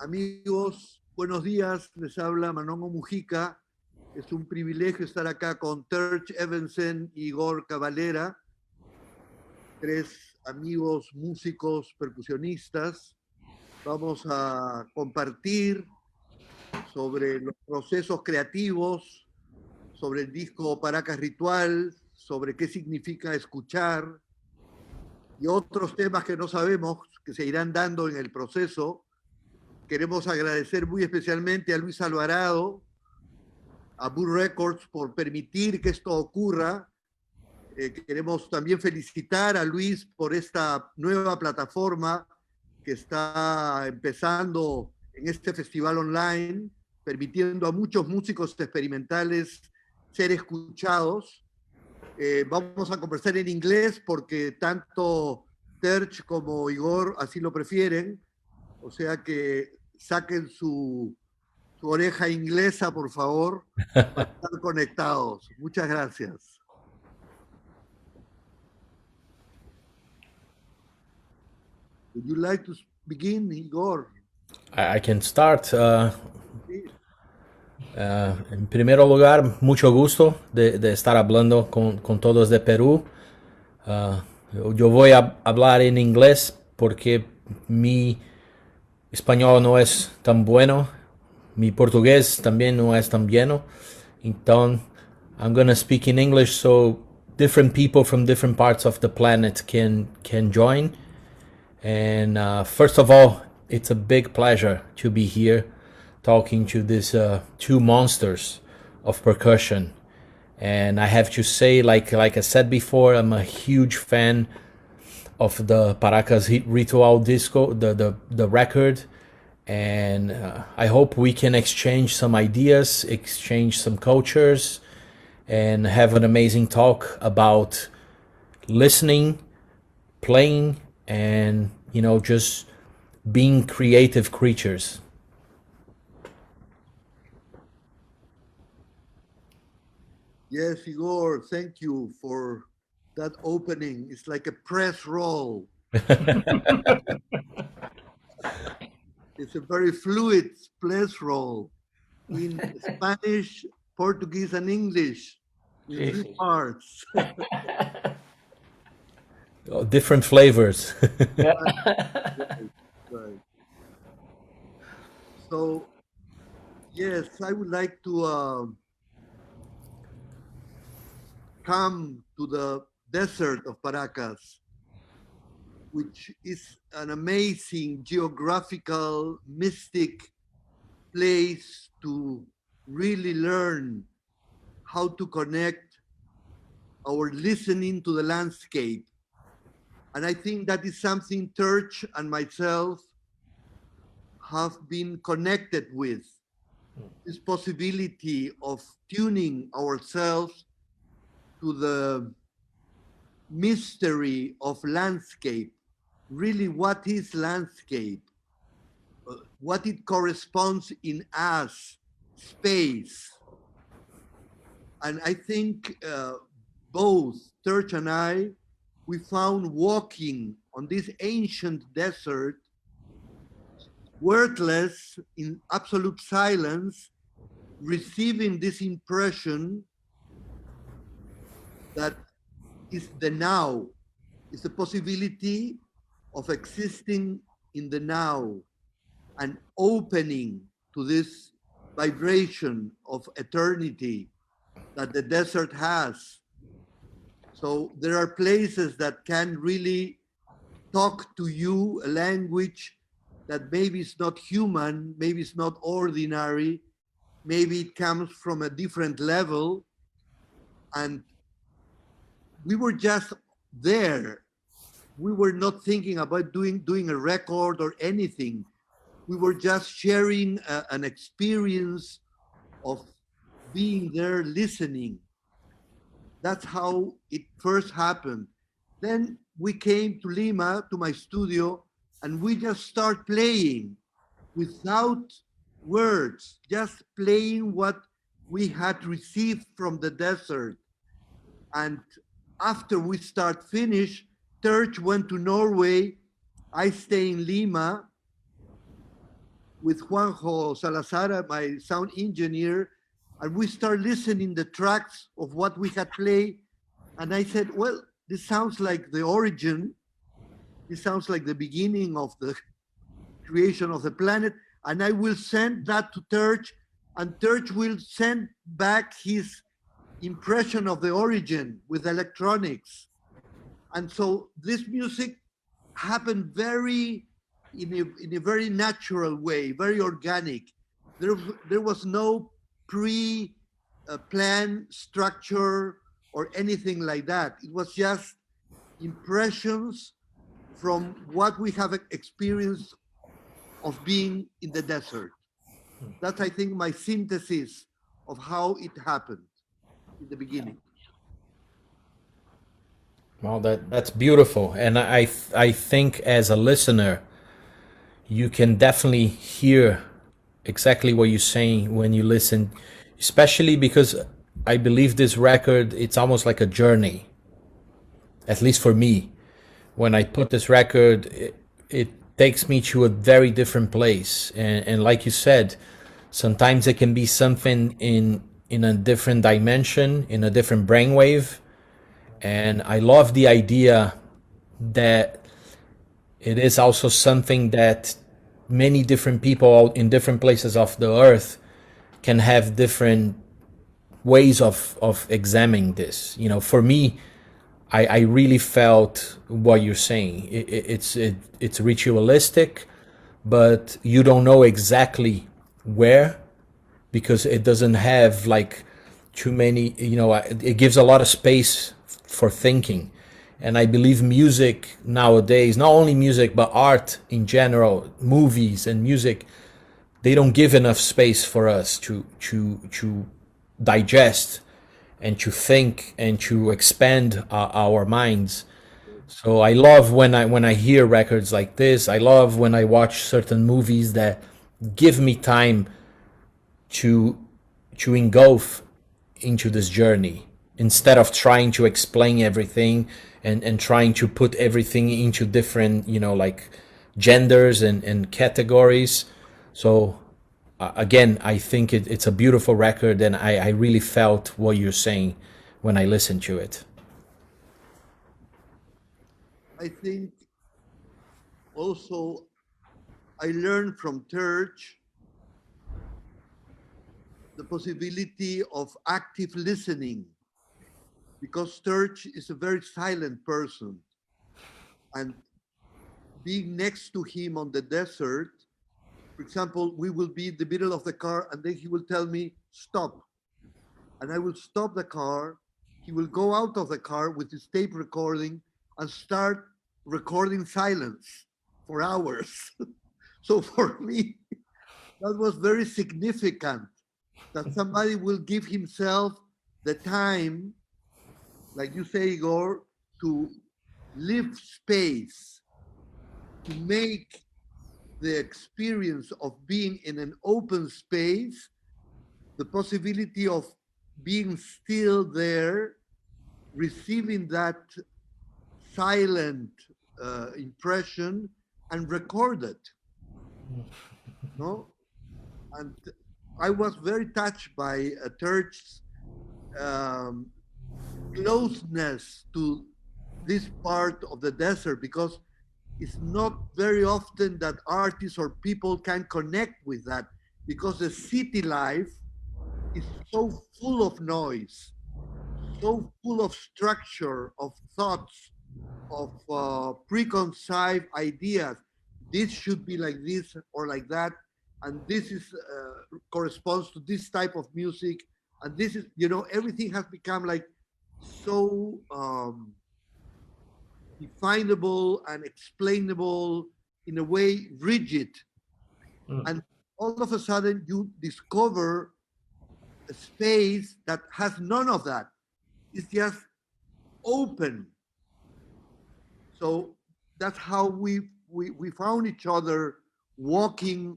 Amigos, buenos días. Les habla Manongo Mujica. Es un privilegio estar acá con Terje Evensen y Igor Cavalera, tres amigos músicos percusionistas. Vamos a compartir sobre los procesos creativos, sobre el disco Paracas Ritual, sobre qué significa escuchar y otros temas que no sabemos que se irán dando en el proceso. Queremos agradecer muy especialmente a Luis Alvarado, a Bull Records por permitir que esto ocurra. Queremos también felicitar a Luis por esta nueva plataforma que está empezando en este festival online, permitiendo a muchos músicos experimentales ser escuchados. Vamos a conversar en inglés porque tanto Terje como Igor así lo prefieren. O sea que saquen su oreja inglesa, por favor, para estar conectados. Muchas gracias. Would you like to begin, Igor? I can start. Sí. En primer lugar, mucho gusto de estar hablando con todos de Perú. Yo voy a hablar en inglés porque mi español no es tan bueno. Mi portugués también no es tan bueno. Entonces, I'm gonna speak in English so different people from different parts of the planet can join. And first of all, it's a big pleasure to be here talking to these two monsters of percussion. And I have to say, like I said before, I'm a huge fan of the Paracas Ritual disco, the record. And I hope we can exchange some ideas, exchange some cultures, and have an amazing talk about listening, playing, and just being creative creatures. Yes, Igor, thank you for that opening. It's like a press roll. It's a very fluid press roll in Spanish, Portuguese, and English in three parts. Different flavors. Right. So, yes, I would like to come to the desert of Paracas, which is an amazing geographical, mystic place to really learn how to connect our listening to the landscape. And I think that is something Terje and myself have been connected with, this possibility of tuning ourselves to the mystery of landscape. Really, what is landscape? What it corresponds in us, space. And I think both Terje and I, we found walking on this ancient desert, wordless, in absolute silence, receiving this impression that is the now, is the possibility of existing in the now and opening to this vibration of eternity that the desert has. So there are places that can really talk to you a language that maybe is not human, maybe it's not ordinary, maybe it comes from a different level. And we were just there. We were not thinking about doing a record or anything. We were just sharing an experience of being there listening. That's how it first happened. Then we came to Lima, to my studio, and we just start playing without words, just playing what we had received from the desert. And after we start finish, Terje went to Norway, I stay in Lima, with Juanjo Salazar, my sound engineer, and we start listening the tracks of what we had played. And I said, well, this sounds like the origin. This sounds like the beginning of the creation of the planet. And I will send that to Terje, and Terje will send back his impression of the origin with electronics. And so this music happened in a very natural way, very organic. There was no pre-planned structure or anything like that. It was just impressions from what we have experienced of being in the desert. That's, I think, my synthesis of how it happened in the beginning. Well, that's beautiful, and I think as a listener, you can definitely hear exactly what you're saying when you listen, especially because I believe this record, it's almost like a journey, at least for me. When I put this record, it takes me to a very different place, and like you said, sometimes it can be something in a different dimension, in a different brainwave. And I love the idea that it is also something that many different people in different places of the earth can have different ways of examining this. You know, for me, I really felt what you're saying. It's ritualistic, but you don't know exactly where, because it doesn't have like too many, you know, it gives a lot of space for thinking. And I believe music nowadays, not only music but art in general, movies and music, they don't give enough space for us to digest and to think and to expand our minds. So I love when I hear records like this. I love when I watch certain movies that give me time to engulf into this journey, instead of trying to explain everything and trying to put everything into different, you know, like genders and categories. So again, I think it's a beautiful record, and I really felt what you're saying when I listened to it. I think also I learned from Terje the possibility of active listening, because Terje is a very silent person. And being next to him on the desert, for example, we will be in the middle of the car and then he will tell me, stop. And I will stop the car. He will go out of the car with his tape recording and start recording silence for hours. So for me, that was very significant, that somebody will give himself the time, like you say, Igor, to leave space, to make the experience of being in an open space, the possibility of being still there, receiving that silent impression and record it. No? And I was very touched by Terje's um, closeness to this part of the desert, because it's not very often that artists or people can connect with that, because the city life is so full of noise, so full of structure, of thoughts, of preconceived ideas. This should be like this or like that, and this is corresponds to this type of music, and this is, you know, everything has become like so definable and explainable, in a way rigid. And all of a sudden you discover a space that has none of that. It's just open. So that's how we found each other walking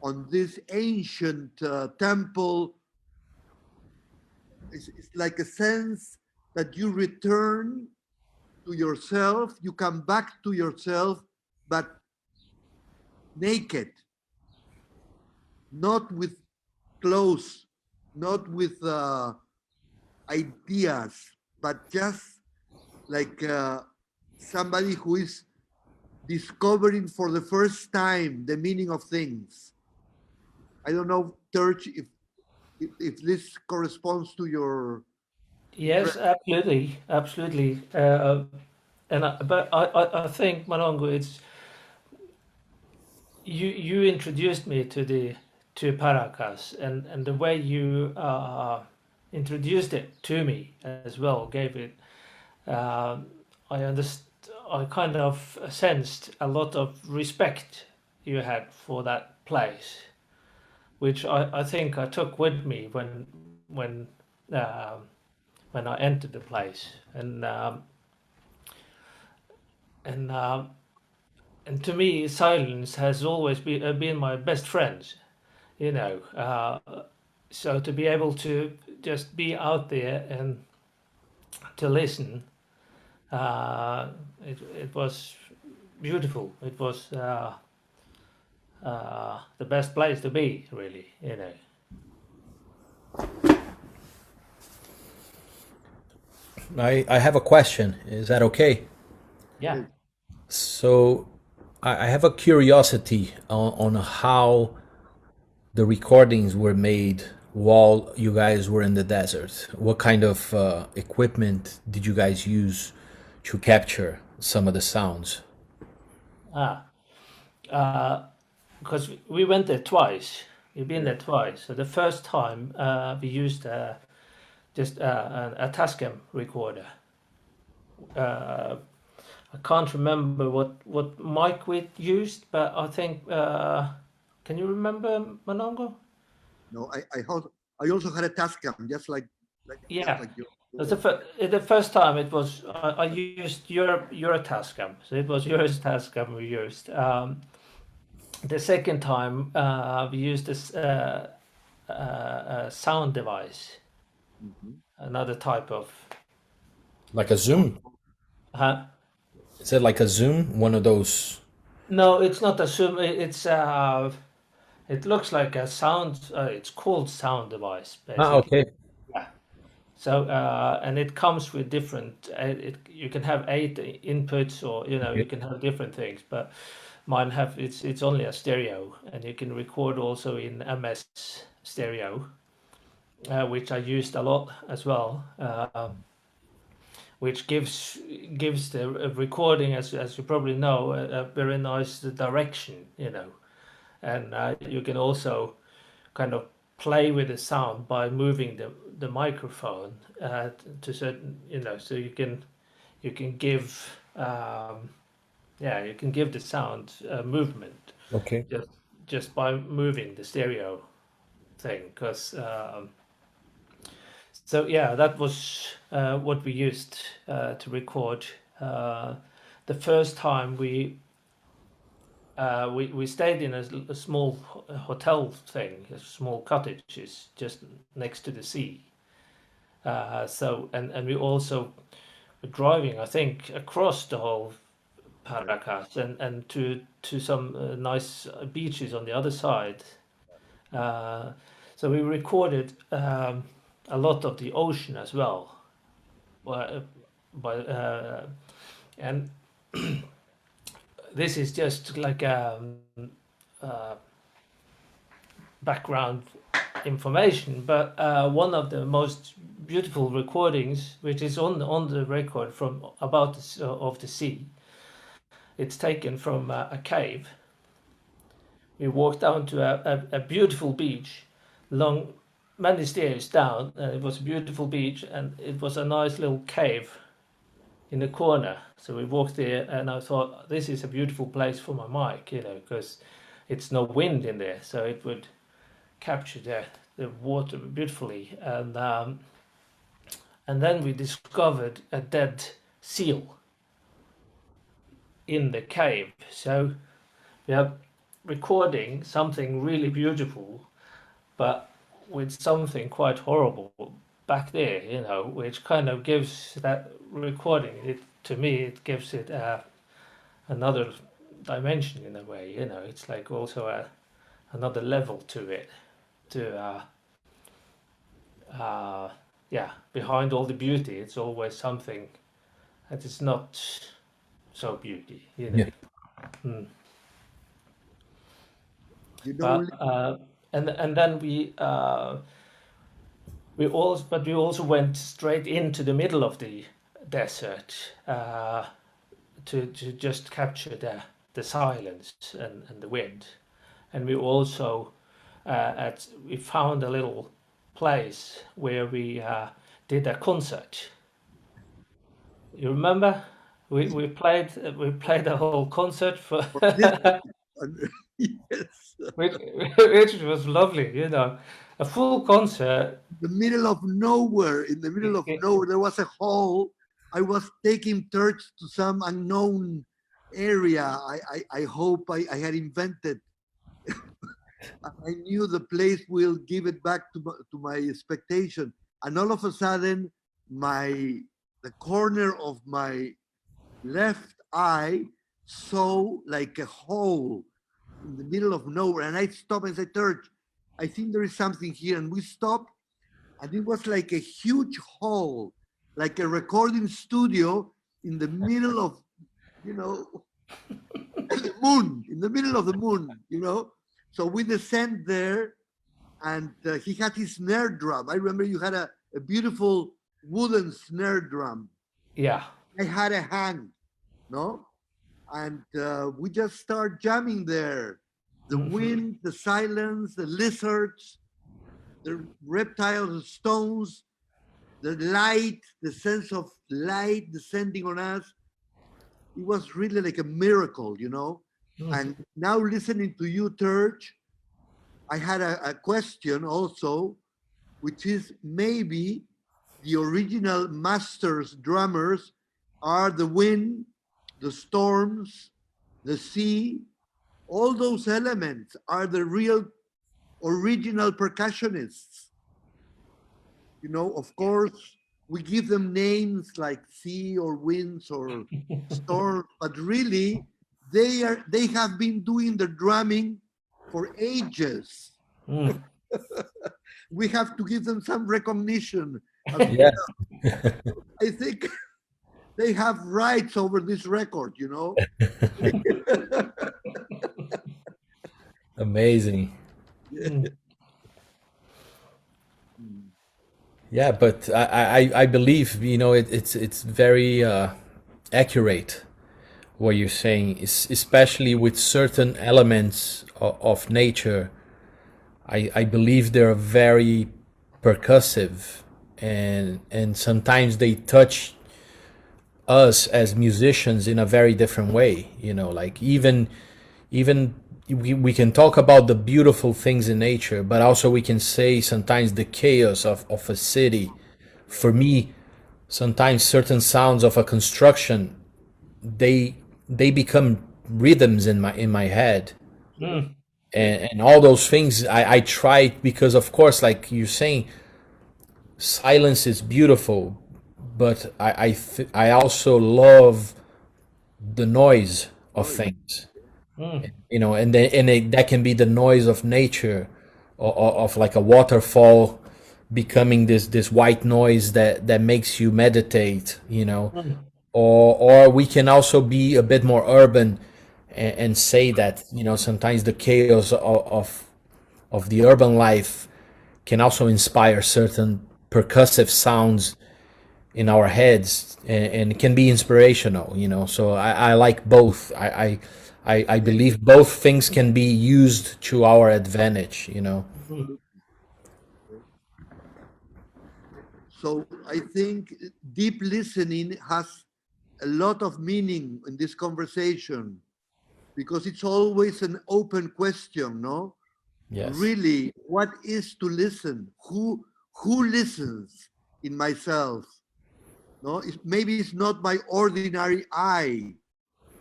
on this ancient temple. It's like a sense that you return to yourself, you come back to yourself, but naked. not with clothes, not with ideas, but just like somebody who is discovering for the first time the meaning of things. I don't know, Terje, if this corresponds to your Yes, impression. absolutely, absolutely. But I think Manongo, it's you introduced me to the to Paracas, and the way you introduced it to me as well gave it. Um, I underst I kind of sensed a lot of respect you had for that place, which I think I took with me when uh, when I entered the place, and and to me, silence has always been my best friend. You know, so to be able to just be out there and to listen, it was beautiful. It was the best place to be, really. You know. I have a question. Is that okay? Yeah. So I have a curiosity on how the recordings were made while you guys were in the desert. What kind of equipment did you guys use to capture some of the sounds? Ah, because we went there twice. We've been there twice. So the first time we used just a Tascam recorder. Uh, I can't remember what mic we used, but I think. Can you remember, Manongo? No, I also had a Tascam, just Yeah. like you. It was the first time it was I used your Tascam, so it was yours Tascam we used. The second time we used this sound device, Mhm. another type of. Like a Zoom? Huh? Is it like a Zoom? One of those? No, it's not a Zoom. It's it looks like a sound. It's called sound device Ah, basically. okay. Yeah. So and it comes with different. You can have 8 inputs, or you can have different things. But mine have it's only a stereo, and you can record also in MS stereo, which I used a lot as well. Which gives the recording, as you probably know, a very nice direction, and you can also kind of play with the sound by moving the microphone to certain, so you can give you can give the sound movement Okay. just by moving the stereo thing, because so yeah, that was what we used to record. Uh, the first time we stayed in a small hotel thing, a small cottages just next to the sea. So and we also were driving, I think, across the whole Paracas and to some nice beaches on the other side. Uh, so we recorded a lot of the ocean as well. By, by and this is just like uh, background information, but one of the most beautiful recordings, which is on the record from about of the sea, it's taken from a cave. We walked down to a beautiful beach, long many stairs down, and it was a beautiful beach, and it was a nice little cave in the corner. So we walked there, and I thought this is a beautiful place for my mic, because it's no wind in there, so it would capture the water beautifully. And then we discovered a dead seal in the cave. So we are recording something really beautiful, but with something quite horrible back there, which kind of gives that recording it to me. It gives it another dimension in a way. It's like also a another level to it. Yeah, behind all the beauty, it's always something that is not so beauty, you know. Yeah. Mm. You know, And then we also went straight into the middle of the desert to just capture the silence and the wind. And we also we found a little place where we did a concert. You remember? We played a whole concert for for this, yes, which was lovely, you know, a full concert. the middle of nowhere, in the middle of nowhere, there was a hall. I was taking Terje to some unknown area. I hope I had invented. I knew the place will give it back to my expectation. And all of a sudden, the corner of my left eye saw like a hole in the middle of nowhere. And I stopped and said, Terje, I think there is something here. And we stopped, and it was like a huge hole, like a recording studio in the middle of, you know, the moon, in the middle of the moon, you know. So we descend there, and he had his snare drum. I remember you had a beautiful wooden snare drum. Yeah. I had a hand, no? And we just start jamming there. The wind, the silence, the lizards, the reptiles, the stones, the light, the sense of light descending on us. It was really like a miracle, you know? And now listening to you, Terje, I had a question also, which is maybe the original masters drummers are the wind, the storms, the sea. All those elements are the real original percussionists. You know, of course, we give them names like sea or winds or storm, but really they have been doing the drumming for ages. We have to give them some recognition. Yeah. I think they have rights over this record, you know. Amazing. Yeah, but I believe, you know, it's very accurate what you're saying, especially with certain elements of nature. I believe they're very percussive, and sometimes they touch us as musicians in a very different way. You know, like even we can talk about the beautiful things in nature, but also we can say sometimes the chaos of a city. For me, sometimes certain sounds of a construction, they become rhythms in my head. And all those things I try, because of course, like you're saying, silence is beautiful, but I also love the noise of things. You know, and that can be the noise of nature, of like a waterfall becoming this white noise that makes you meditate, you know. Or we can also be a bit more urban, and say that, you know, sometimes the chaos of the urban life can also inspire certain percussive sounds in our heads, and it can be inspirational, you know. So I like both. I believe both things can be used to our advantage, you know. So I think deep listening has a lot of meaning in this conversation, because it's always an open question, no? Yes. Really, what is to listen? Who listens in myself? No, maybe it's not my ordinary I.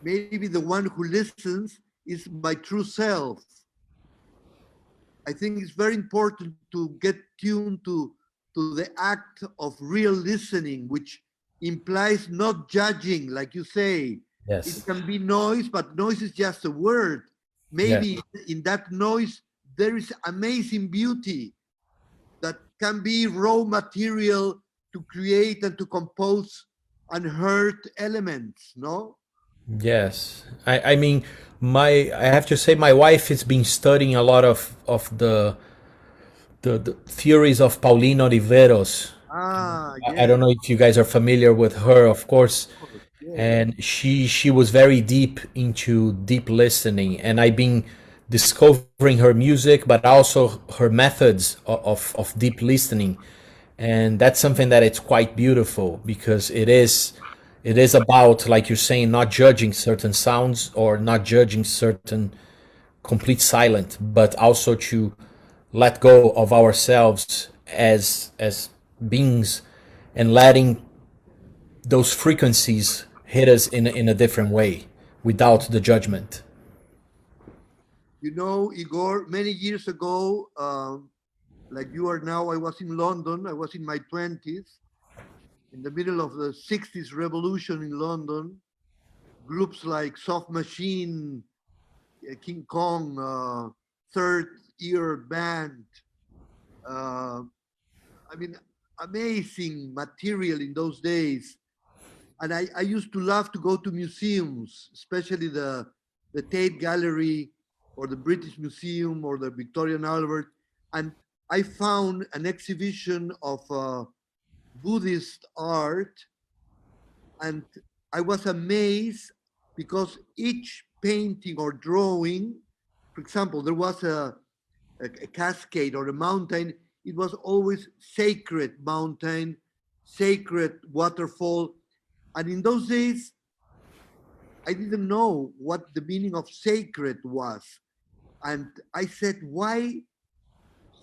Maybe the one who listens is my true self. I think it's very important to get tuned to the act of real listening, which implies not judging, like you say. Yes. It can be noise, but noise is just a word. Maybe in that noise, there is amazing beauty that can be raw material to create and to compose unheard elements, no? Yes, I mean, I have to say my wife has been studying a lot of the theories of Paulino Riveros. Ah, I don't yes, know if you guys are familiar with her, of course, of course, yes. and she was very deep into deep listening, and I've been discovering her music, but also her methods of deep listening, and that's something that it's quite beautiful because it is about, like you're saying, not judging certain sounds or not judging certain complete silent, but also to let go of ourselves as beings and letting those frequencies hit us in a different way without the judgment. You know, Igor, many years ago, like you are now, I was in London. I was in my 20s, in the middle of the 60s revolution in London. Groups like Soft Machine, King Kong, Third Ear Band. Uh, I mean, amazing material in those days. And I used to love to go to museums, especially the Tate Gallery or the British Museum or the Victoria and Albert. And I found an exhibition of Buddhist art, and I was amazed because each painting or drawing, for example, there was a cascade or a mountain. It was always sacred mountain, sacred waterfall. And in those days, I didn't know what the meaning of sacred was. And I said, why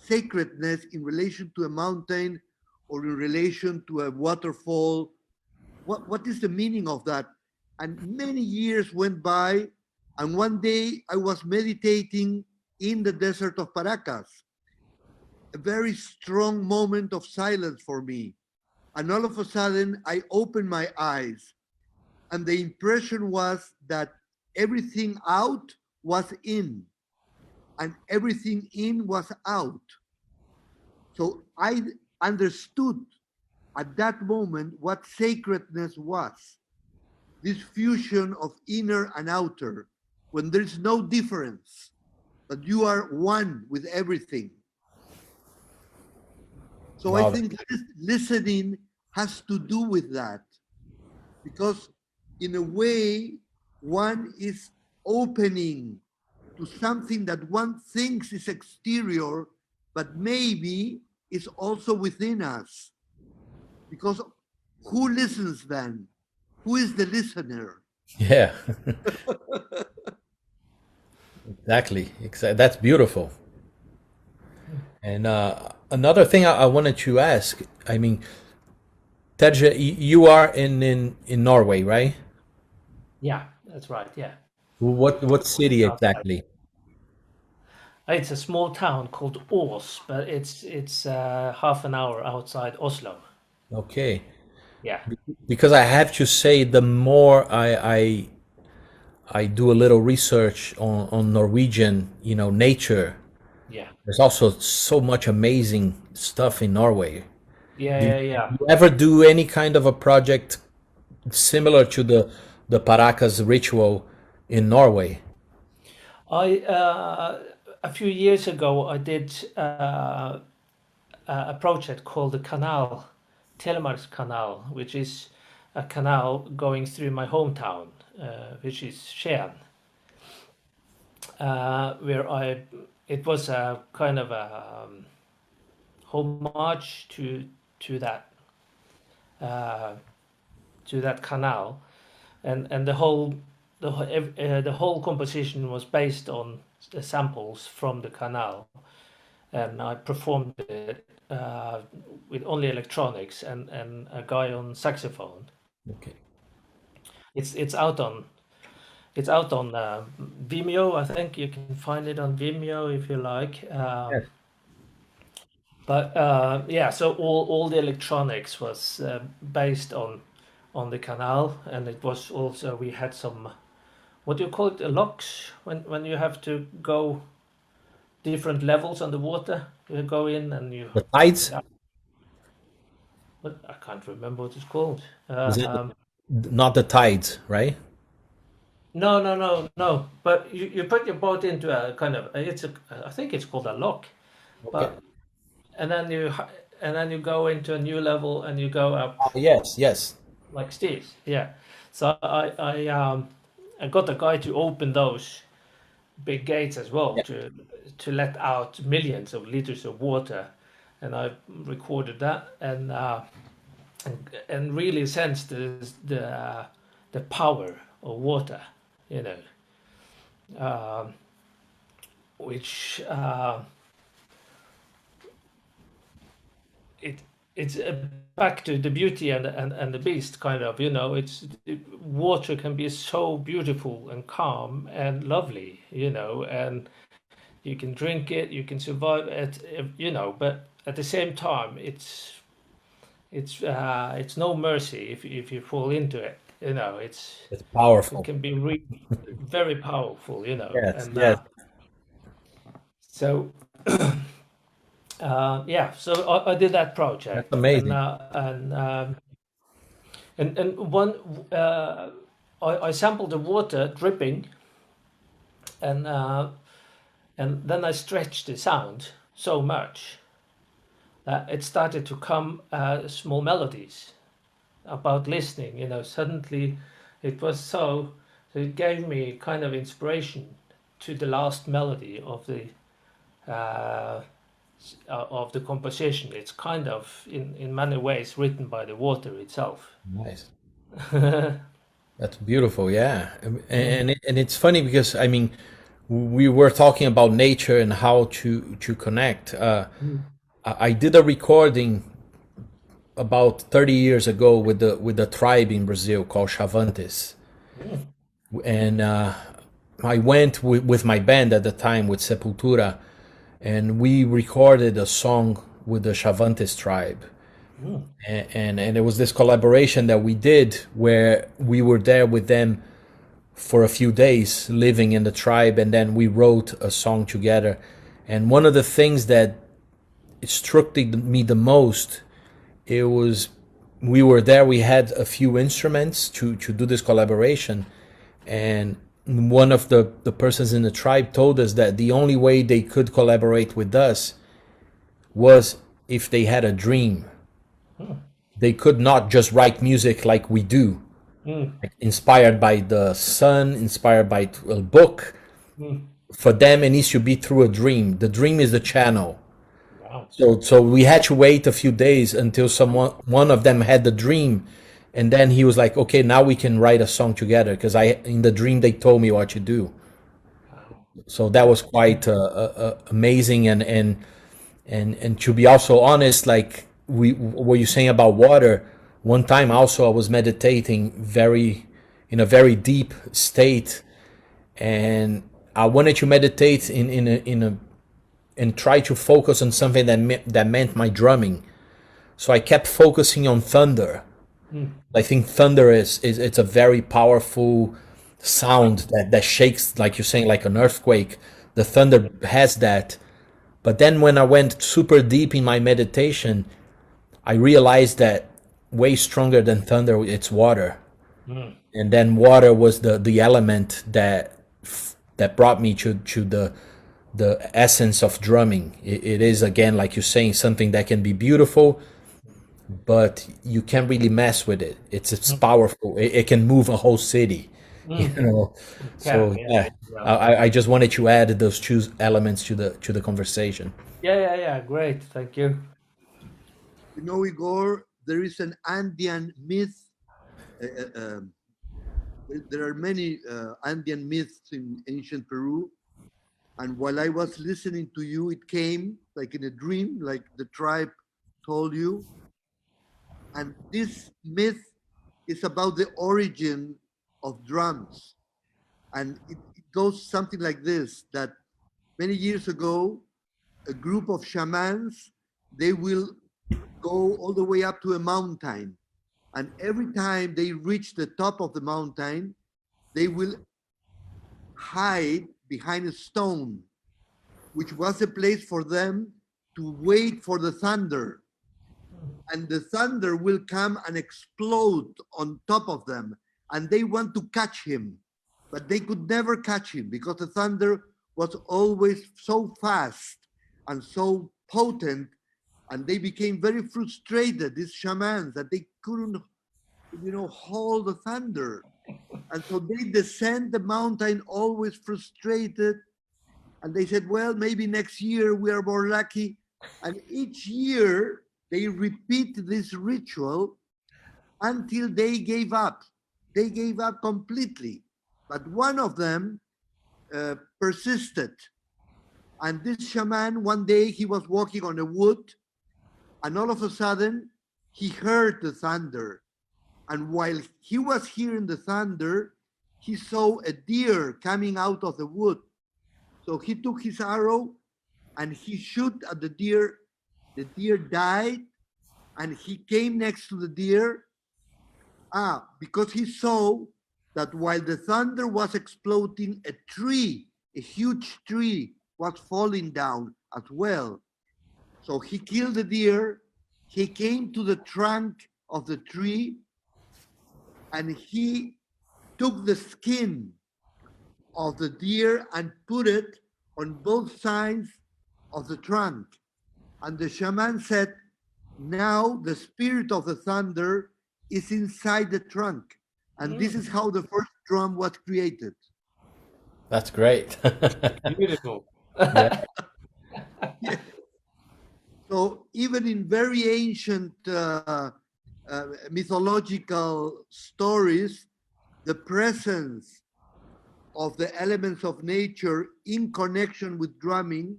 sacredness in relation to a mountain or in relation to a waterfall? What is the meaning of that? And many years went by, and one day I was meditating in the desert of Paracas, a very strong moment of silence for me. And all of a sudden, I opened my eyes, and the impression was that everything out was in, and everything in was out. So I understood at that moment what sacredness was, this fusion of inner and outer, when there's no difference, that you are one with everything. So I Wow. think listening has to do with that, because in a way, one is opening to something that one thinks is exterior, but maybe is also within us. Because who listens then? Who is the listener? Yeah, exactly. That's beautiful. And another thing I wanted to ask, I mean, Terje, you are in Norway, right? Yeah, that's right. Yeah. What city Outside. exactly? It's a small town called Ås, but it's half an hour outside Oslo. Okay, Yeah, because I have to say, the more I do a little research on Norwegian, nature. yeah, There's also so much amazing stuff in Norway. yeah, Do yeah, yeah. you ever do any kind of a project similar to the Paracas Ritual in Norway? I a few years ago I did a project called the Canal, Telemarks Canal, which is a canal going through my hometown, which is Skien, where it was a kind of a homage to that uh, to that canal, and the whole composition was based on the samples from the canal, and I performed it with only electronics and a guy on saxophone. Okay. It's it's out on Vimeo. I think you can find it on Vimeo if you like. Yes. But yeah, so all the electronics was based on the canal, and it was also we had some, what do you call it, locks when you have to go different levels on the water. You go in and you. The tides? But I can't remember what it's called. Is it not the tides, right? No. But you put your boat into a kind of I think it's called a lock. Okay. But and then you go into a new level and you go up. Oh, yes. Like stairs, yeah. So I got a guy to open those big gates as well, Yeah. to let out millions of liters of water, and I recorded that and really sensed the power of water, you know, which it's back to the beauty and the beast, kind of, you know. Water can be so beautiful and calm and lovely, you know, and you can drink it, you can survive it, you know, but at the same time it's no mercy if you fall into it, you know. It's powerful. It can be really very powerful, you know. Yes, And yes. so yeah, so I did that project. That's amazing. And one I sampled the water dripping, and then I stretched the sound so much that it started to come small melodies about listening, you know. Suddenly it was so it gave me kind of inspiration to the last melody of the composition. It's kind of in many ways written by the water itself. Nice. That's beautiful, yeah. And it's funny because, I mean, we were talking about nature and how to connect. I did a recording about 30 years ago with the tribe in Brazil called Chavantes. And I went with my band at the time, with Sepultura, and we recorded a song with the Chavantes tribe. And it was this collaboration that we did where we were there with them for a few days, living in the tribe, and then we wrote a song together. And one of the things that struck me the most, it was, we were there, we had a few instruments to do this collaboration, and one of the persons in the tribe told us that the only way they could collaborate with us was if they had a dream. They could not just write music like we do, like inspired by the sun, inspired by a book. For them, it needs to be through a dream. The dream is the channel. Wow. So we had to wait a few days until one of them had the dream, and then he was like, "Okay, now we can write a song together." Because in the dream they told me what to do. So that was quite amazing, and to be also honest, like what you're saying about water. One time also I was meditating in a very deep state, and I wanted to meditate and try to focus on something that meant my drumming. So I kept focusing on thunder. I think thunder it's a very powerful sound that shakes, like you're saying, like an earthquake. The thunder has that. But then when I went super deep in my meditation, I realized that way stronger than thunder, it's water. And then water was the element that brought me to the essence of drumming. It is, again, like you're saying, something that can be beautiful, but you can't really mess with it. It's powerful. It can move a whole city, you know. So yeah, I just wanted to add those two elements to the conversation. Yeah. Great, thank you. You know, Igor, there is an Andean myth. There are many Andean myths in ancient Peru. And while I was listening to you, it came like in a dream, like the tribe told you. And this myth is about the origin of drums. And it goes something like this, that many years ago, a group of shamans, they will go all the way up to a mountain. And every time they reach the top of the mountain, they will hide behind a stone. which was a place for them to wait for the thunder. And the thunder will come and explode on top of them. And they want to catch him, but they could never catch him because the thunder was always so fast and so potent. And they became very frustrated, these shamans, that they couldn't, hold the thunder. And so they descend the mountain always frustrated. And they said, well, maybe next year we are more lucky. And each year they repeat this ritual until they gave up. They gave up completely. But one of them persisted. And this shaman, one day he was walking on a wood, and all of a sudden he heard the thunder. And while he was hearing the thunder, he saw a deer coming out of the wood. So he took his arrow and he shot at the deer. The deer died, and he came next to the deer because he saw that while the thunder was exploding, a huge tree was falling down as well. So he killed the deer, he came to the trunk of the tree, and he took the skin of the deer and put it on both sides of the trunk. And the shaman said, now the spirit of the thunder is inside the trunk. And this is how the first drum was created. That's great. Beautiful. Yeah. Yeah. So even in very ancient mythological stories, the presence of the elements of nature in connection with drumming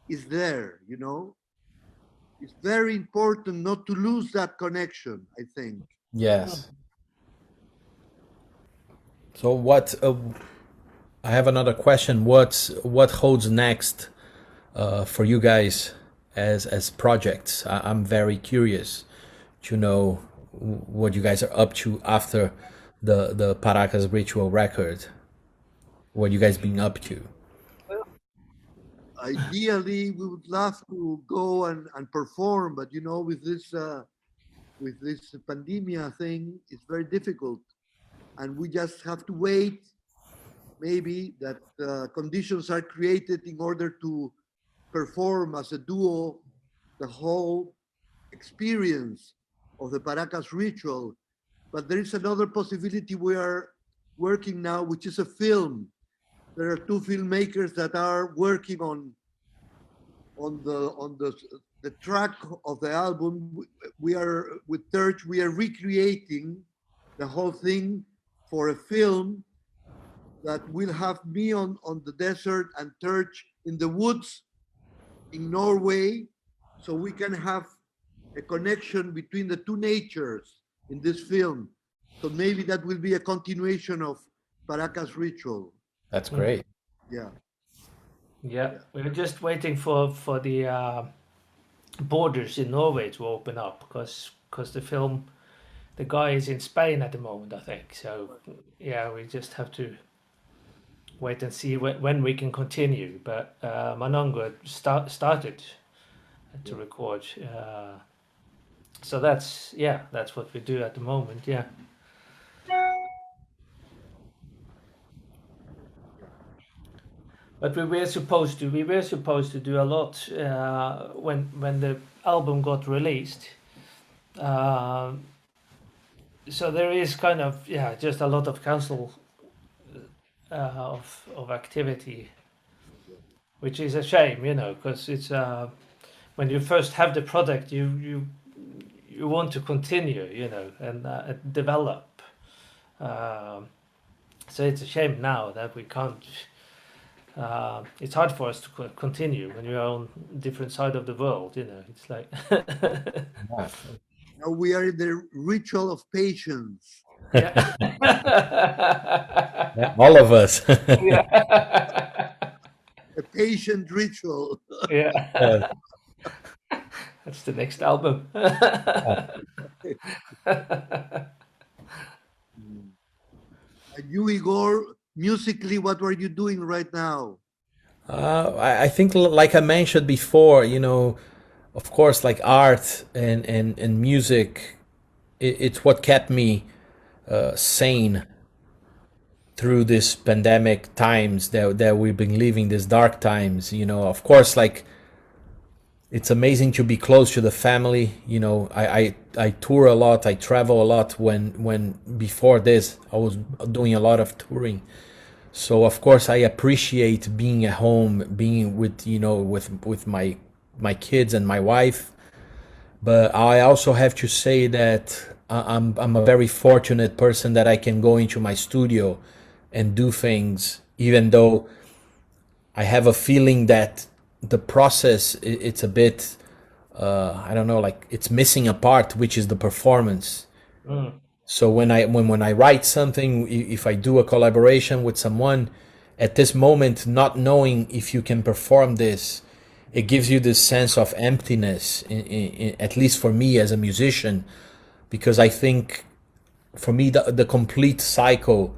is there, It's very important not to lose that connection, I think. Yes. So I have another question. What holds next for you guys as projects? I'm very curious to know what you guys are up to after the Paracas Ritual record. What you guys been up to? Ideally, we would love to go and perform, but with this pandemia thing, it's very difficult, and we just have to wait. Maybe that conditions are created in order to perform as a duo the whole experience of the Paracas Ritual. But there is another possibility we are working now, which is a film. There are two filmmakers that are working on the track of the album. We are with Terje, we are recreating the whole thing for a film that will have me on the desert and Terje in the woods in Norway, so we can have a connection between the two natures in this film. So maybe that will be a continuation of Paracas Ritual. That's great. Yeah. Yeah, we're just waiting for the borders in Norway to open up because the guy is in Spain at the moment, I think. So yeah, we just have to wait and see when we can continue. But Manongo started to record, so that's what we do at the moment. Yeah. But we were supposed to do a lot when the album got released. So there is kind of just a lot of cancel of activity, which is a shame, because it's when you first have the product, you want to continue, and develop. So it's a shame now that we can't. It's hard for us to continue when you're on different side of the world. It's like. Now we are in the ritual of patience. Yeah. Yeah, all of us. A patient ritual. Yeah. Yeah. That's the next album. And you, Igor, musically, what were you doing right now? I think, like I mentioned before, you know, of course, like art and music, it's what kept me sane through this pandemic times that we've been living, these dark times. You know, of course, like it's amazing to be close to the family. You know, I tour a lot, I travel a lot. When before this, I was doing a lot of touring. So of course, I appreciate being at home, being with, you know, with my kids and my wife. But I also have to say that I'm a very fortunate person that I can go into my studio and do things, even though I have a feeling that the process it's a bit I don't know, like it's missing a part, which is the performance. Mm. So when I write something, if I do a collaboration with someone, at this moment, not knowing if you can perform this, it gives you this sense of emptiness. At least for me as a musician, because I think for me the complete cycle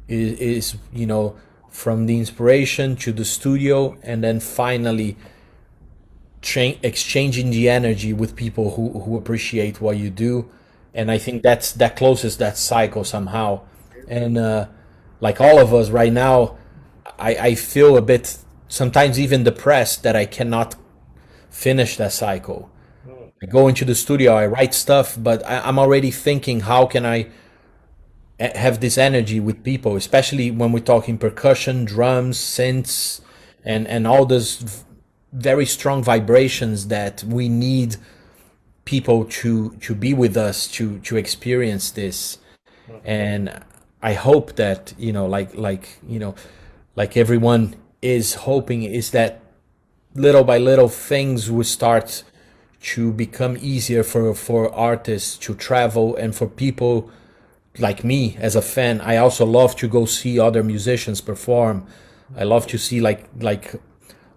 is, you know, from the inspiration to the studio, and then finally exchanging the energy with people who appreciate what you do. And I think that closes that cycle somehow. And like all of us right now, I feel a bit sometimes even depressed that I cannot finish that cycle. I go into the studio, I write stuff, but I'm already thinking, how can I have this energy with people, especially when we're talking percussion, drums, synths, and all those very strong vibrations that we need people to be with us to experience this. And I hope that, you know, like you know, like everyone is hoping, is that little by little things will start to become easier for artists to travel, and for people like me as a fan. I also love to go see other musicians perform. I love to see like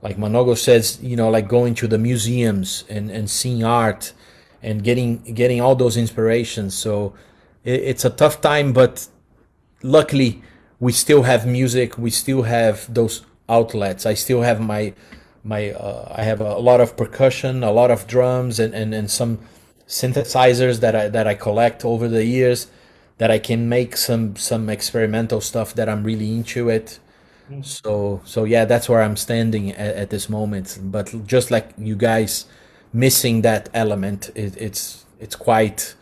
Manongo says, you know, like going to the museums and seeing art and getting all those inspirations. So it's a tough time, but luckily we still have music, we still have those outlets. I still have my I have a lot of percussion, a lot of drums, and some synthesizers that I collect over the years, that I can make some experimental stuff that I'm really into it. So yeah, that's where I'm standing at this moment. But just like you guys, missing that element, it's quite,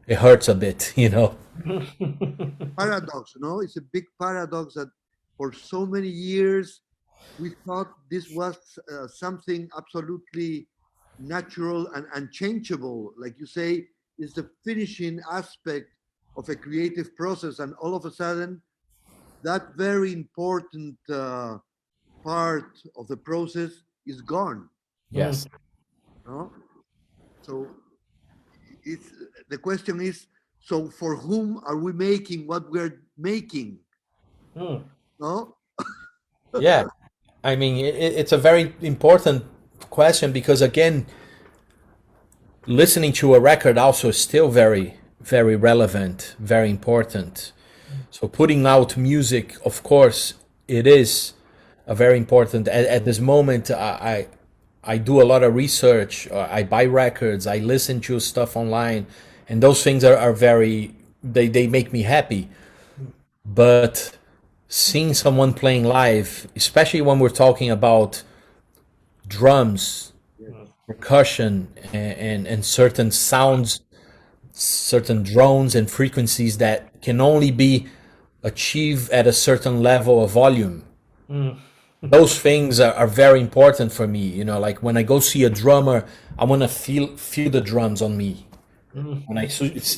it hurts a bit, you know. Paradox, no? It's a big paradox that for so many years we thought this was something absolutely natural and unchangeable. Like you say, is the finishing aspect of a creative process, and all of a sudden, that very important part of the process is gone. Yes. No? So it's the question is, so for whom are we making what we're making? No? Yeah. I mean, it's a very important question, because again, listening to a record also is still very relevant, very important. So putting out music, of course, it is a very important. At this moment, I do a lot of research. I buy records. I listen to stuff online, and those things are very, they make me happy. But seeing someone playing live, especially when we're talking about drums, percussion, and certain sounds, certain drones and frequencies that can only be achieved at a certain level of volume. Those things are very important for me. You know, like when I go see a drummer, I want to feel the drums on me. When I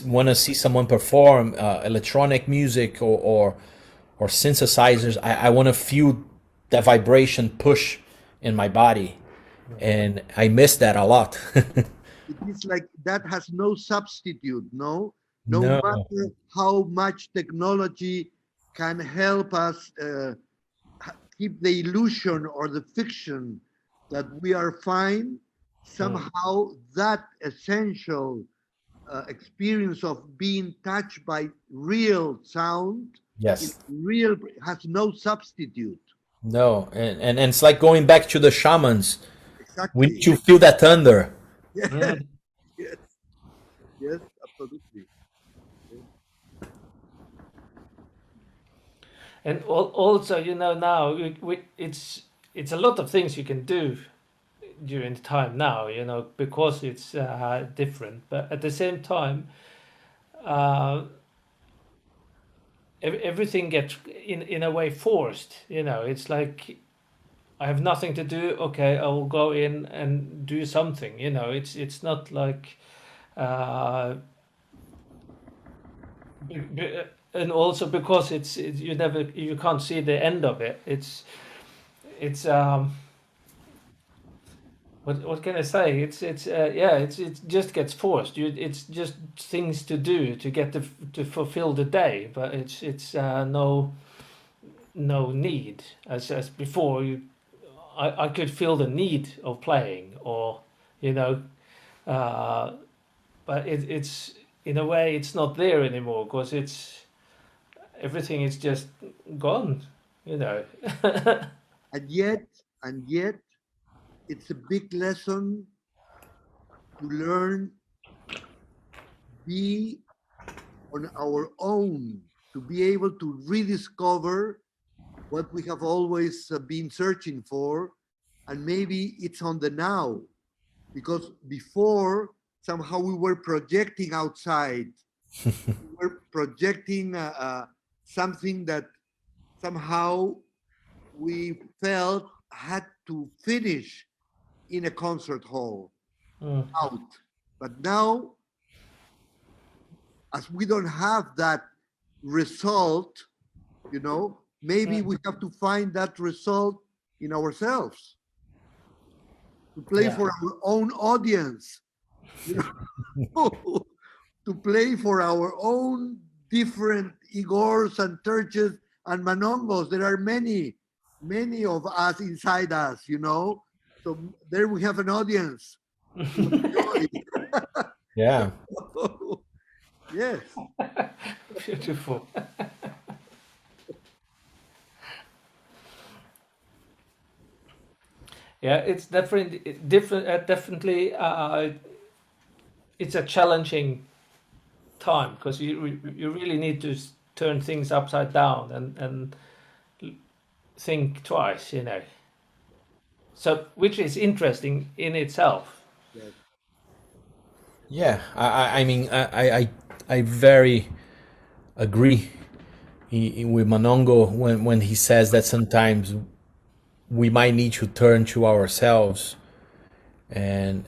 want to see someone perform electronic music or synthesizers, I want to feel that vibration push in my body, and I miss that a lot. It is like that has no substitute, no? No No. matter how much technology can help us keep the illusion or the fiction that we are fine, somehow that essential experience of being touched by real sound, Yes. real has no substitute. No, and it's like going back to the shamans. We need Exactly. to feel that thunder. Yes, Mm. yes, yes, absolutely. Yes. And also, you know, now it's a lot of things you can do during the time now, you know, because it's different. But at the same time, uh, everything gets in a way forced. You know, it's like I have nothing to do. Okay, I will go in and do something. You know, it's not like. Uh, and also because you can't see the end of it. It's what can I say? It's yeah. It just gets forced. It's just things to do to get to fulfill the day, but it's no need as before. I could feel the need of playing, or you know, uh, but it's in a way it's not there anymore because it's everything is just gone. You know. And yet, and yet, it's a big lesson to learn be on our own, to be able to rediscover what we have always been searching for, and maybe it's on the now, because before somehow we were projecting outside, we were projecting something that somehow we felt had to finish in a concert hall Mm. out. But now, as we don't have that result, maybe we have to find that result in ourselves, to play Yeah. for our own audience, you know, to play for our own different Igors and Terjes and Manongos. There are many, many of us inside us, So there we have an audience to enjoy. Yeah. Yes. Beautiful. Yeah, it's definitely different. Definitely, it's a challenging time because you really need to turn things upside down and think twice. You know, so which is interesting in itself. Yes. Yeah, I mean, I very agree with Manongo when he says that sometimes we might need to turn to ourselves, and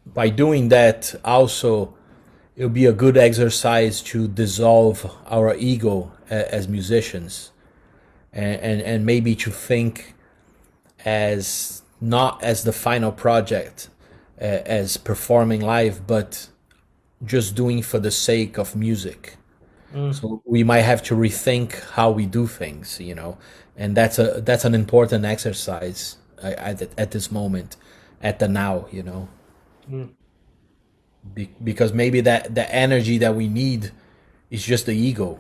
by doing that, also it'll be a good exercise to dissolve our ego as musicians, and maybe to think as not as the final project, as performing live, but just doing for the sake of music. Mm. So we might have to rethink how we do things, and that's an important exercise at this moment, at the now, Mm. because maybe that the energy that we need is just the ego.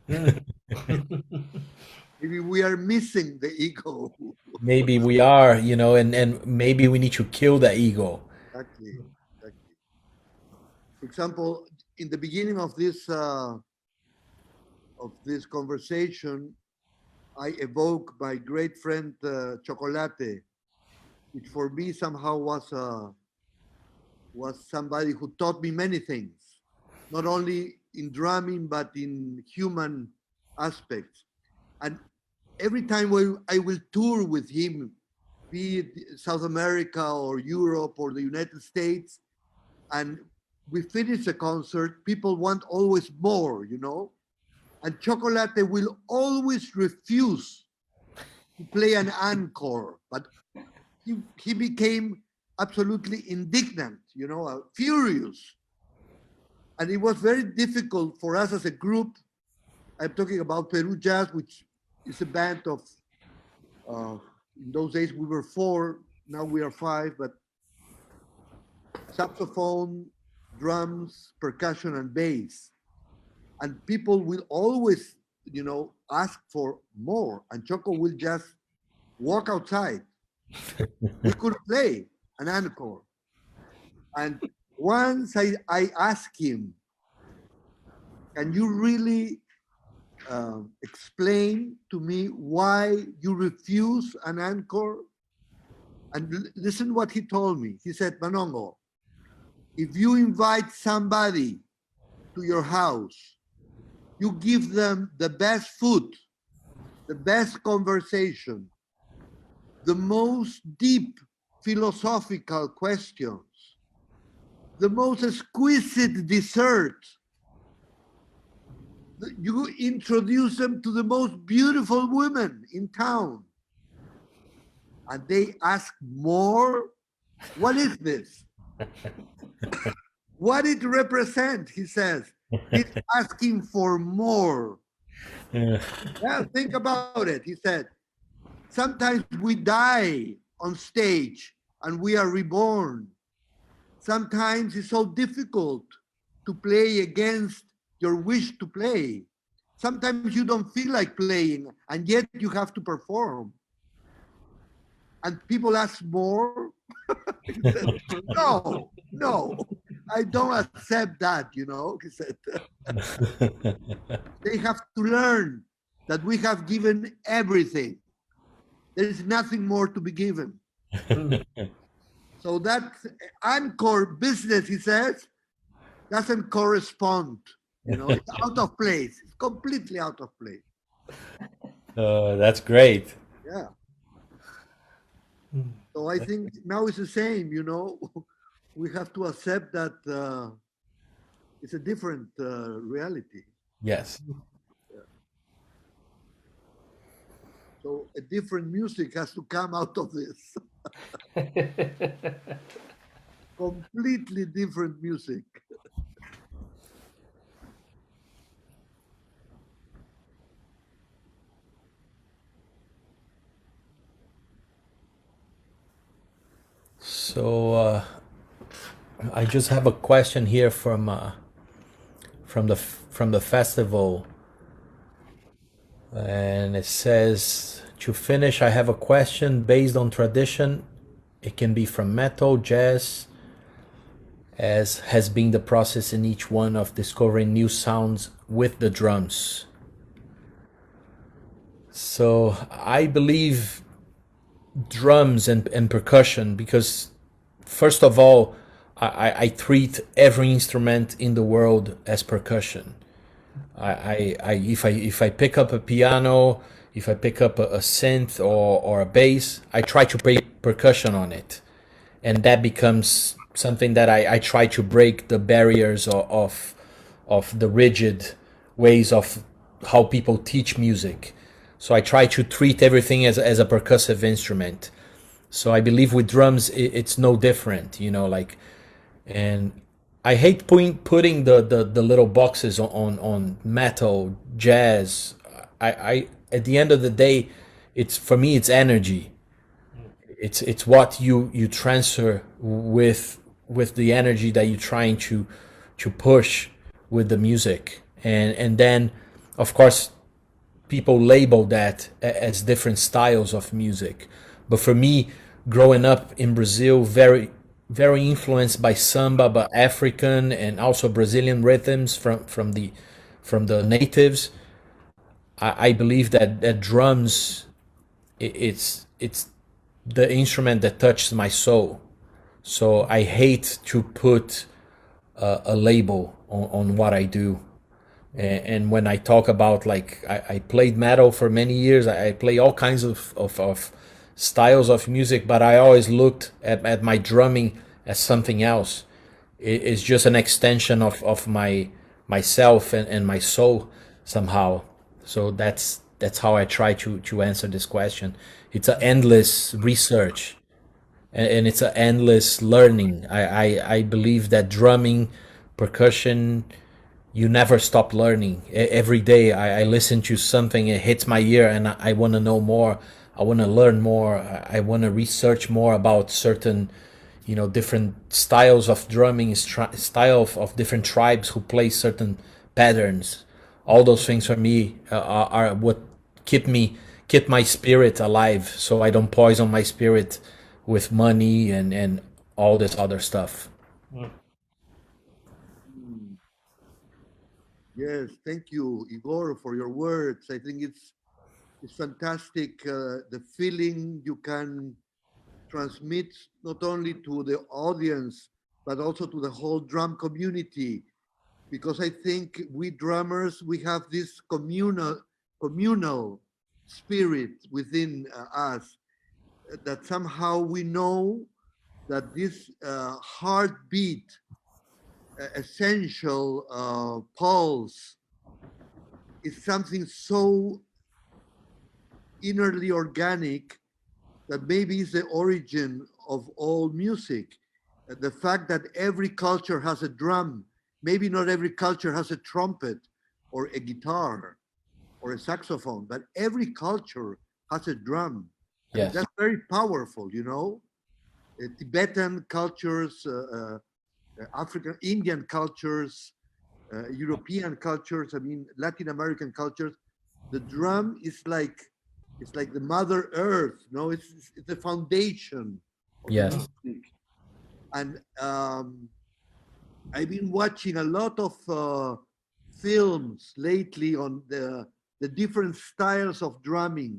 Mm. Maybe we are missing the ego. Maybe we are, and maybe we need to kill the ego. Exactly. Exactly. For example, in the beginning of this conversation, I evoke my great friend Chocolate, which for me somehow was somebody who taught me many things, not only in drumming but in human aspects. And every time I will tour with him, be it South America or Europe or the United States, and we finish a concert, people want always more. And Chocolate will always refuse to play an encore, but he became absolutely indignant, furious. And it was very difficult for us as a group. I'm talking about Peru Jazz, which is a band of, in those days we were four, now we are five, but saxophone, drums, percussion, and bass. And people will always, ask for more. And Choco will just walk outside. We could play an encore. And once I asked him, can you really explain to me why you refuse an encore? And listen what he told me. He said, Manongo, if you invite somebody to your house, you give them the best food, the best conversation, the most deep philosophical questions, the most exquisite dessert. You introduce them to the most beautiful women in town. And they ask more. What is this? What it represents, he says. He's asking for more. Yeah, think about it. He said, sometimes we die on stage and we are reborn. Sometimes it's so difficult to play against your wish to play. Sometimes you don't feel like playing and yet you have to perform. And people ask more. He said, no, I don't accept that, you know, he said. They have to learn that we have given everything. There is nothing more to be given. So that encore business, he says, doesn't correspond. You know, it's out of place. It's completely out of place. That's great. Yeah. So I think now it's the same, you know. We have to accept that it's a different reality. Yes. Yeah. So a different music has to come out of this. Completely different music. So I just have a question here from the festival, and it says, to finish, I have a question based on tradition. It can be from metal, jazz, as has been the process in each one of discovering new sounds with the drums. So I believe drums and percussion, because first of all, I treat every instrument in the world as percussion. If I pick up a piano, if I pick up a synth or a bass, I try to play percussion on it, and that becomes something that I try to break the barriers of the rigid ways of how people teach music. So I try to treat everything as a percussive instrument. So I believe with drums it's no different, you know, like, and I hate putting the little boxes on metal, jazz. I at the end of the day, it's, for me, it's energy. It's what you transfer with the energy that you're trying to push with the music, and then of course people label that as different styles of music. But for me, growing up in Brazil, very influenced by samba, but African and also Brazilian rhythms from the natives, I believe that drums, it's the instrument that touches my soul. So I hate to put a label on what I do. And when I talk about, like, I played metal for many years, I play all kinds of styles of music, but I always looked at my drumming as something else. It's just an extension of myself and my soul somehow. So that's how I try to answer this question. It's an endless research, and it's an endless learning. I believe that drumming, percussion, you never stop learning. Every day I listen to something, it hits my ear, and I want to know more. I want to learn more. I want to research more about certain, different styles of drumming, style of different tribes who play certain patterns. All those things for me are what keep me keep my spirit alive, so I don't poison my spirit with money and all this other stuff. Mm. Mm. Yes, thank you, Igor, for your words. I think it's fantastic, the feeling you can transmit not only to the audience but also to the whole drum community, because I think we drummers, we have this communal spirit within us, that somehow we know that this heartbeat, essential pulse, is something so innerly organic that maybe is the origin of all music. The fact that every culture has a drum, maybe not every culture has a trumpet or a guitar or a saxophone, but every culture has a drum. I mean, Yes. that's very powerful, you know? Tibetan cultures, African, Indian cultures, European cultures, I mean, Latin American cultures, the drum is like, it's like the mother earth, no? It's the foundation of Yes. music. And I've been watching a lot of films lately on the different styles of drumming,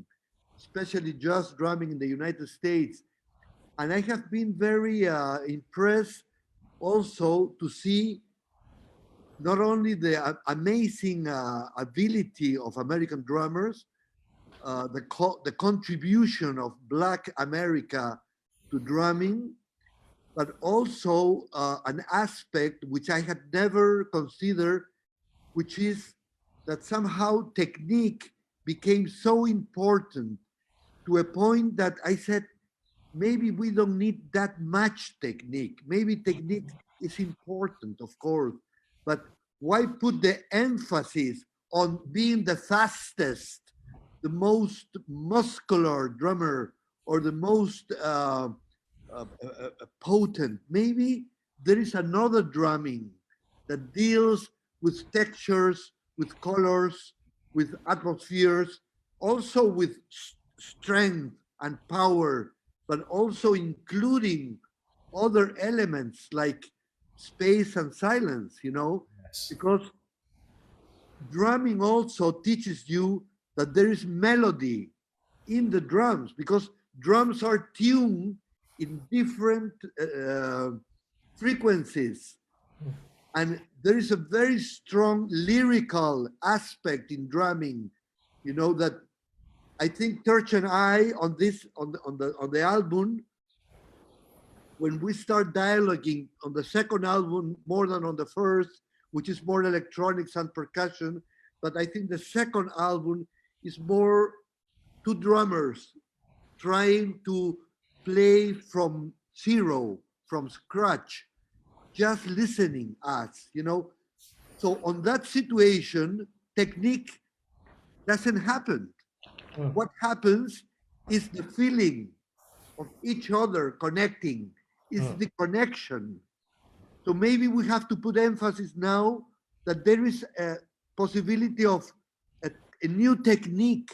especially jazz drumming in the United States. And I have been very impressed also to see not only the amazing ability of American drummers, the contribution of Black America to drumming, but also an aspect which I had never considered, which is that somehow technique became so important to a point that I said, maybe we don't need that much technique. Maybe technique is important, of course, but why put the emphasis on being the fastest, the most muscular drummer, or the most potent? Maybe there is another drumming that deals with textures, with colors, with atmospheres, also with strength and power, but also including other elements like space and silence, you know, Yes. because drumming also teaches you that there is melody in the drums, because drums are tuned in different frequencies. And there is a very strong lyrical aspect in drumming, you know, that I think Terje and I on this on the album, when we start dialoguing on the second album more than on the first, which is more electronics and percussion, but I think the second album is more two drummers trying to play from zero, from scratch, just listening us, you know. So on that situation, technique doesn't happen. Mm. What happens is the feeling of each other connecting, is Mm. the connection. So maybe we have to put emphasis now that there is a possibility of a new technique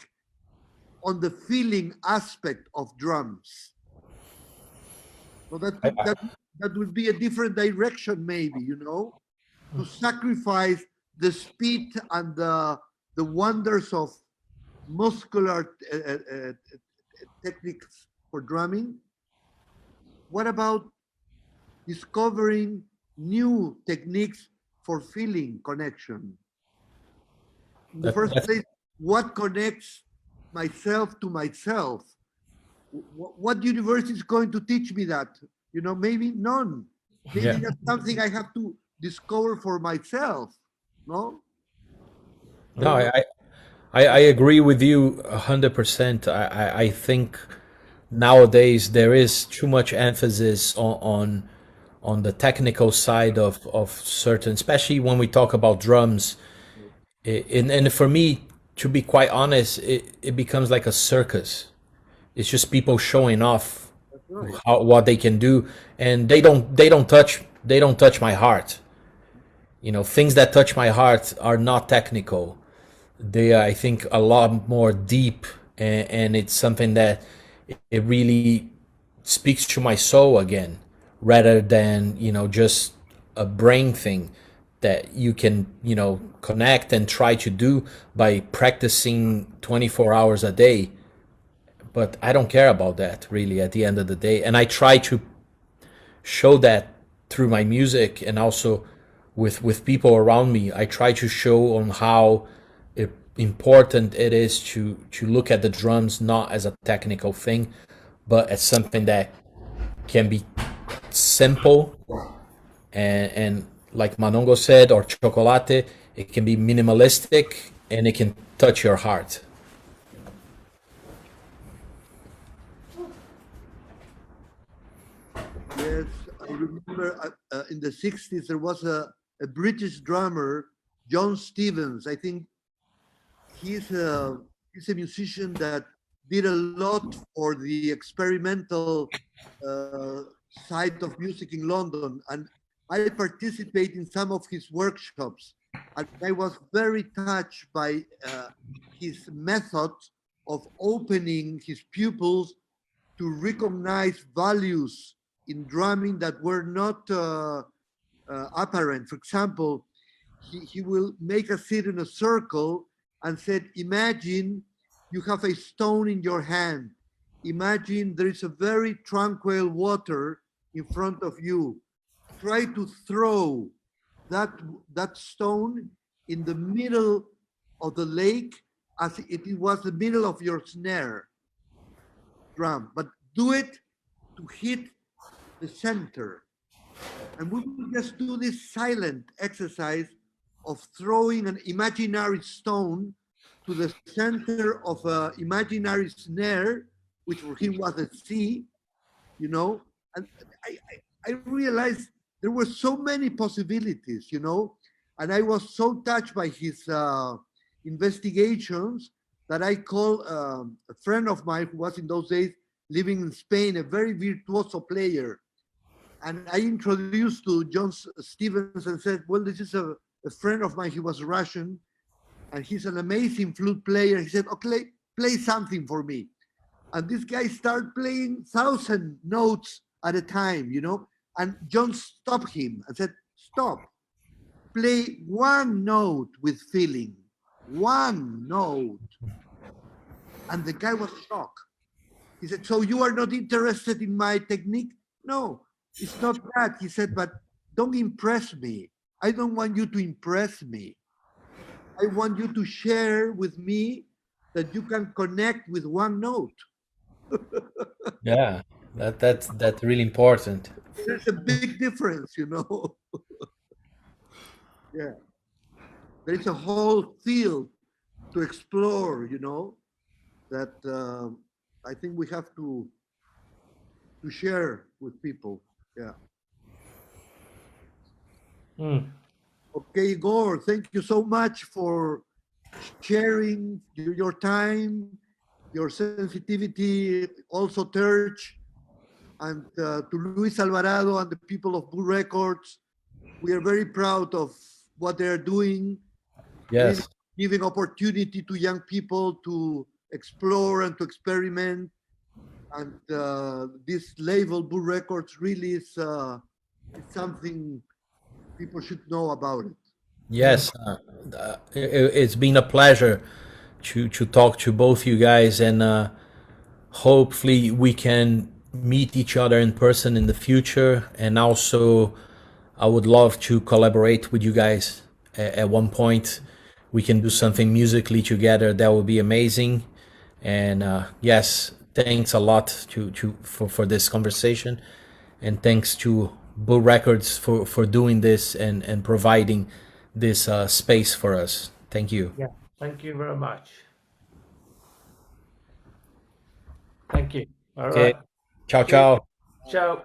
on the feeling aspect of drums. So that would be a different direction, maybe, you know, to sacrifice the speed and the wonders of muscular techniques for drumming. What about discovering new techniques for feeling connection? In the first place, what connects myself to myself? What university is going to teach me that? You know, maybe none. Maybe Yeah. that's something I have to discover for myself. No? No, I agree with you 100%. I think nowadays there is too much emphasis on the technical side of certain, especially when we talk about drums. And for me, to be quite honest, it becomes like a circus. It's just people showing off That's right. what they can do, and they don't touch my heart. You know, things that touch my heart are not technical. They are, I think, a lot more deep and it's something that it really speaks to my soul again, rather than just a brain thing that you can connect and try to do by practicing 24 hours a day. But I don't care about that really at the end of the day, and I try to show that through my music, and also with people around me. I try to show on how important it is to look at the drums not as a technical thing, but as something that can be simple, and like Manongo said, or Chocolate, it can be minimalistic and it can touch your heart. Yes, I remember in the 60s there was a British drummer, John Stevens. I think he's a musician that did a lot for the experimental side of music in London, and I participate in some of his workshops, and I was very touched by his method of opening his pupils to recognize values in drumming that were not apparent. For example, he will make us sit in a circle and said, imagine you have a stone in your hand. Imagine there is a very tranquil water in front of you. Try to throw that stone in the middle of the lake as if it was the middle of your snare drum, but do it to hit the center. And we will just do this silent exercise of throwing an imaginary stone to the center of an imaginary snare, which for him was a C, And I realized there were so many possibilities, and I was so touched by his investigations that I called a friend of mine who was in those days living in Spain, a very virtuoso player. And I introduced to John Stevens and said, well, this is a friend of mine. He was Russian, and he's an amazing flute player. He said, okay, play something for me. And this guy started playing 1,000 notes at a time, and John stopped him and said, stop, play one note with feeling, one note. And the guy was shocked. He said, so you are not interested in my technique? No, it's not that. He said, but don't impress me. I don't want you to impress me. I want you to share with me that you can connect with one note. Yeah, that's really important. There's a big difference, Yeah. There's a whole field to explore, that I think we have to share with people. Yeah. Okay, Igor, thank you so much for sharing your time, your sensitivity, also Terje, and to Luis Alvarado and the people of Blue Records. We are very proud of what they're doing. Yes. Really giving opportunity to young people to explore and to experiment. And this label, Blue Records, really is something people should know about it. Yes, it's been a pleasure to talk to both you guys, and hopefully we can meet each other in person in the future. And also, I would love to collaborate with you guys at one point. We can do something musically together. That would be amazing. And yes, thanks a lot for this conversation, and thanks to Bull Records for doing this and providing this space for us. Thank you. Yeah, thank you very much. Thank you. All Okay. right. Ciao, ciao. Ciao.